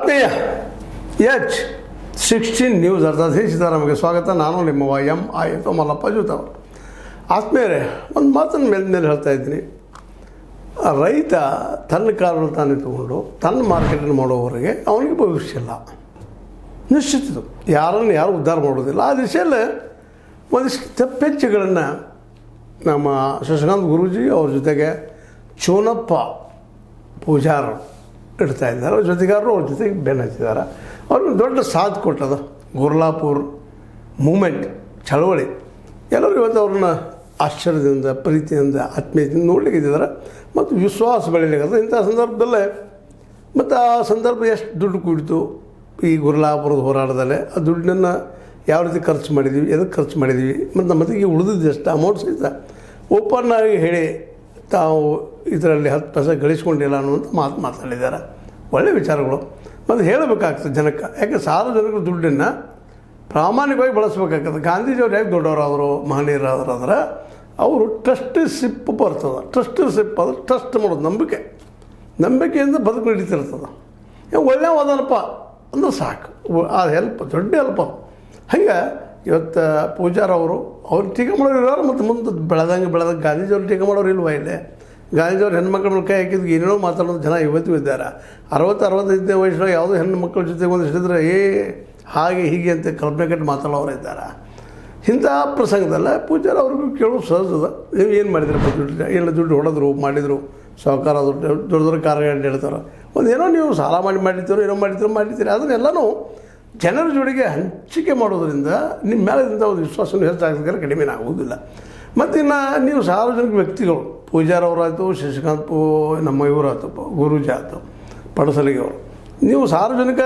ಆತ್ಮೀಯ H16 news ಅರ್ಥಾತ್ ಸೀತಾರಾಮಗೆ ಸ್ವಾಗತ. ನಾನು ನಿಮ್ಮ MI ಮಲ್ಲಪ್ಪ ಜೂತವರು. ಆತ್ಮೀಯರೇ, ಒಂದು ಮಾತನ್ನು ಮೇಲೆ ಹೇಳ್ತಾ ಇದ್ದೀನಿ. ರೈತ ತನ್ನ ಕಾರಣ ತಾನೇ ತಗೊಂಡು ತನ್ನ ಮಾರ್ಕೆಟನ್ನು ಮಾಡೋವರೆಗೆ ಅವನಿಗೆ ಭವಿಷ್ಯ ಇಲ್ಲ, ನಿಶ್ಚಿತ. ಯಾರನ್ನು ಯಾರು ಉದ್ಧಾರ ಮಾಡೋದಿಲ್ಲ. ಆ ದಿಶೆಯಲ್ಲಿ ಒಂದಿಷ್ಟು ತಪ್ಪೆಚ್ಚುಗಳನ್ನು ನಮ್ಮ ಶಶಿಕಾಂತ್ ಗುರೂಜಿ ಅವ್ರ ಜೊತೆಗೆ ಚೋನಪ್ಪ ಪೂಜಾರರು ಇಡ್ತಾ ಇದ್ದಾರೆ. ಅವ್ರ ಜೊತೆಗಾರರು ಅವ್ರ ಜೊತೆಗೆ ಬೆನ್ನು ಹಚ್ಚಿದ್ದಾರೆ. ಅವ್ರಿಗೆ ದೊಡ್ಡ ಸಾಥ್ ಕೊಟ್ಟದ ಗುರ್ಲಾಪುರ್ ಮೂಮೆಂಟ್ ಚಳವಳಿ. ಎಲ್ಲರೂ ಇವತ್ತು ಅವ್ರನ್ನ ಆಶ್ಚರ್ಯದಿಂದ, ಪ್ರೀತಿಯಿಂದ, ಆತ್ಮೀಯತೆಯಿಂದ ನೋಡ್ಲಿಕ್ಕಿದ್ದಾರೆ ಮತ್ತು ವಿಶ್ವಾಸ ಬೆಳೀಲಿಕ್ಕೆ. ಇಂಥ ಸಂದರ್ಭದಲ್ಲೇ ಮತ್ತು ಆ ಸಂದರ್ಭ ಎಷ್ಟು ದುಡ್ಡು ಕೂಡಿತು ಈ ಗುರ್ಲಾಪುರದ ಹೋರಾಟದಲ್ಲೇ, ಆ ದುಡ್ಡನ್ನು ಯಾವ ರೀತಿ ಖರ್ಚು ಮಾಡಿದ್ವಿ, ಎದಕ್ಕೆ ಖರ್ಚು ಮಾಡಿದ್ವಿ, ಮತ್ತು ನಮ್ಮ ಮತ್ತಿಗೆ ಉಳಿದಿದ್ದು ಎಷ್ಟು ಅಮೌಂಟ್ ಸಹಿತ ಓಪನ್ ಆಗಿ ಹೇಳಿ ತಾವು ಇದರಲ್ಲಿ 10 ಪೈಸೆ ಗಳಿಸ್ಕೊಂಡಿಲ್ಲ ಅನ್ನುವಂಥ ಮಾತಾಡಿದ್ದಾರೆ. ಒಳ್ಳೆಯ ವಿಚಾರಗಳು. ಮತ್ತು ಹೇಳಬೇಕಾಗ್ತದೆ ಜನಕ್ಕೆ. ಯಾಕೆ ಸಾರ್ವಜನಿಕರ ದುಡ್ಡನ್ನು ಪ್ರಾಮಾಣಿಕವಾಗಿ ಬಳಸಬೇಕಾಗ್ತದೆ. ಗಾಂಧೀಜಿಯವ್ರು ಹೇಗೆ ದೊಡ್ಡವರಾದರು, ಮಹನೀಯರಾದ್ರೆ ಅವರು ಟ್ರಸ್ಟಿಶಿಪ್ ಬರ್ತದೆ. ಟ್ರಸ್ಟಿಶಿಪ್ ಅದು ಟ್ರಸ್ಟ್ ಮಾಡೋದು, ನಂಬಿಕೆಯಿಂದ ಬದುಕು ನಡೀತಿರ್ತದೆ. ಒಳ್ಳೆಯವಾದನಪ್ಪ ಅಂದ್ರೆ ಸಾಕು, ಅದು ಹೆಲ್ಪ್, ದೊಡ್ಡ ಹೆಲ್ಪ್ ಅದು. ಹಂಗೆ ಇವತ್ತು ಪೂಜಾರವರು ಅವ್ರು ಟೀಕೆ ಮಾಡೋರು ಇರೋರು, ಮತ್ತು ಮುಂದೆ ಬೆಳೆದಂಗೆ ಗಾಂಧೀಜಿಯವ್ರು ಟೀಕೆ ಮಾಡೋರು ಇಲ್ವ? ಇಲ್ಲೇ ಗಾಂಧೀಜಿಯವ್ರು ಹೆಣ್ಮಕ್ಳ ಮೇಲೆ ಕೈ ಹಾಕಿದ್ದು ಏನೇನೋ ಮಾತಾಡೋದು ಜನ ಇವತ್ತು ಇದ್ದಾರೆ. 60-65ನೇ ವಯಸ್ಸಿನಾಗ ಯಾವುದೋ ಹೆಣ್ಣು ಮಕ್ಕಳ ಜೊತೆಗೆ ಒಂದು ಹಿಡಿದ್ರೆ ಹಾಗೆ ಹೀಗೆ ಅಂತ ಕಲ್ಪನೆ ಕಟ್ಟಿ ಮಾತಾಡೋರು ಇದ್ದಾರೆ. ಇಂಥ ಪ್ರಸಂಗದಲ್ಲ ಪೂಜಾರ ಅವ್ರಿಗೂ ಕೇಳೋದು ಸಹಜದ. ನೀವು ಏನು ಮಾಡಿದ್ರಪ್ಪ ದುಡ್ಡು, ಎಲ್ಲ ದುಡ್ಡು ಹೊಡೆದ್ರು ಮಾಡಿದರು, ಸಾಹುಕಾರ ದೊಡ್ಡ ಕಾರ್ಯಗಳು ಹೇಳ್ತಾರೆ. ಒಂದೇನೋ ನೀವು ಸಾಲ ಮಾಡಿರ್ತೀರೋ, ಏನೋ ಮಾಡಿರ್ತೀರಿ. ಅದನ್ನೆಲ್ಲನೂ ಜನರ ಜೋಡಿಗೆ ಹಂಚಿಕೆ ಮಾಡೋದ್ರಿಂದ ನಿಮ್ಮ ಮೇಲಿಂದ ಒಂದು ವಿಶ್ವಾಸವನ್ನು ಹೆಚ್ಚಾಗೋದಕ್ಕೆ ಕಡಿಮೆ ಆಗುವುದಿಲ್ಲ. ಮತ್ತು ಇನ್ನು ನೀವು ಸಾರ್ವಜನಿಕ ವ್ಯಕ್ತಿಗಳು, ಪೂಜಾರವರಾಯಿತು, ಶಶಿಕಾಂತ್ ನಮ್ಮ ಇವರಾಯ್ತು, ಗುರೂಜಿ ಆಯಿತು, ಪಡಸಲಿಗೆ ಅವರು, ನೀವು ಸಾರ್ವಜನಿಕ